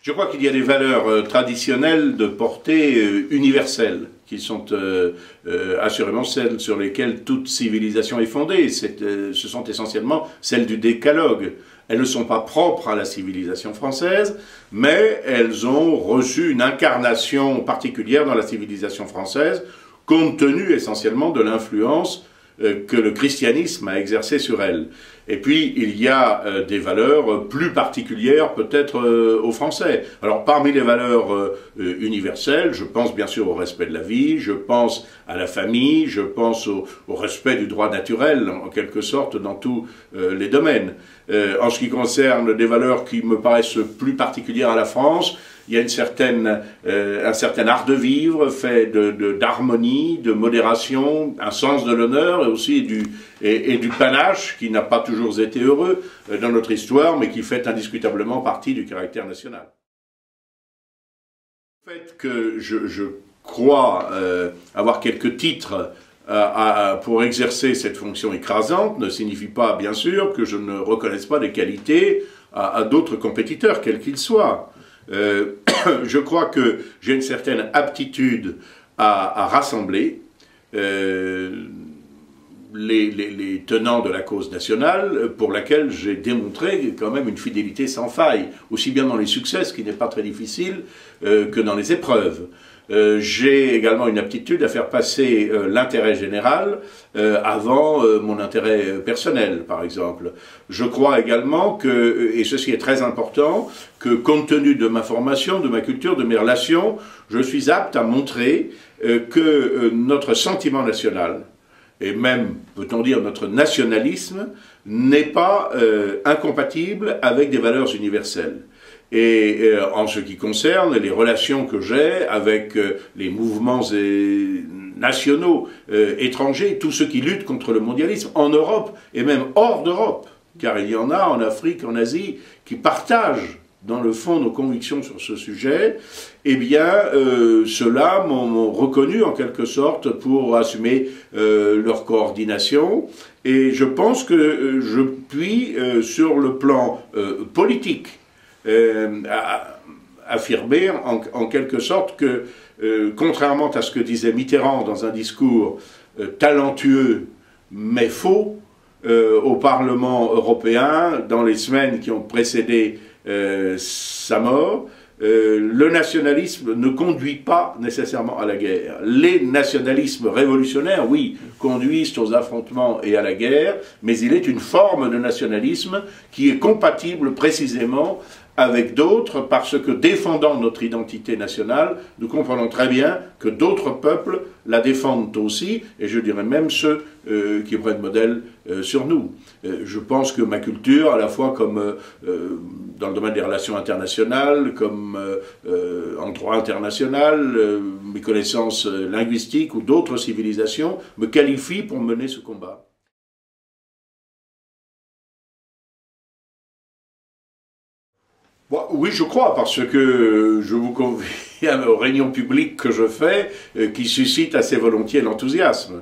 Je crois qu'il y a des valeurs traditionnelles de portée universelle, qui sont assurément celles sur lesquelles toute civilisation est fondée. Ce sont essentiellement celles du décalogue. Elles ne sont pas propres à la civilisation française, mais elles ont reçu une incarnation particulière dans la civilisation française, compte tenu essentiellement de l'influence que le christianisme a exercé sur elle. Et puis, il y a des valeurs plus particulières peut-être aux Français. Alors, parmi les valeurs universelles, je pense bien sûr au respect de la vie, je pense à la famille, je pense au respect du droit naturel, en quelque sorte, dans tous les domaines. En ce qui concerne des valeurs qui me paraissent plus particulières à la France, il y a un certain art de vivre fait d'harmonie, de modération, un sens de l'honneur et aussi du panache qui n'a pas toujours été heureux dans notre histoire, mais qui fait indiscutablement partie du caractère national. Le fait que je crois avoir quelques titres pour exercer cette fonction écrasante ne signifie pas, bien sûr, que je ne reconnaisse pas des qualités à d'autres compétiteurs, quels qu'ils soient. Je crois que j'ai une certaine aptitude à rassembler les tenants de la cause nationale, pour laquelle j'ai démontré quand même une fidélité sans faille, aussi bien dans les succès, ce qui n'est pas très difficile, que dans les épreuves. J'ai également une aptitude à faire passer l'intérêt général avant mon intérêt personnel, par exemple. Je crois également que, et ceci est très important, que compte tenu de ma formation, de ma culture, de mes relations, je suis apte à montrer que notre sentiment national, et même, peut-on dire, notre nationalisme, n'est pas incompatible avec des valeurs universelles. Et en ce qui concerne les relations que j'ai avec les mouvements nationaux, étrangers, tous ceux qui luttent contre le mondialisme, en Europe et même hors d'Europe, car il y en a en Afrique, en Asie, qui partagent dans le fond nos convictions sur ce sujet, eh bien, ceux-là m'ont reconnu en quelque sorte pour assumer leur coordination. Et je pense que je puis, sur le plan politique, affirmer en quelque sorte que, contrairement à ce que disait Mitterrand dans un discours talentueux mais faux au Parlement européen dans les semaines qui ont précédé sa mort, le nationalisme ne conduit pas nécessairement à la guerre. Les nationalismes révolutionnaires, oui, conduisent aux affrontements et à la guerre, mais il est une forme de nationalisme qui est compatible précisément avec d'autres, parce que défendant notre identité nationale, nous comprenons très bien que d'autres peuples la défendent aussi, et je dirais même ceux qui prennent modèle sur nous. Je pense que ma culture, à la fois comme dans le domaine des relations internationales, comme en droit international, mes connaissances linguistiques ou d'autres civilisations, me qualifient pour mener ce combat. Bon, oui, je crois, parce que je vous convie aux réunions publiques que je fais, qui suscitent assez volontiers l'enthousiasme.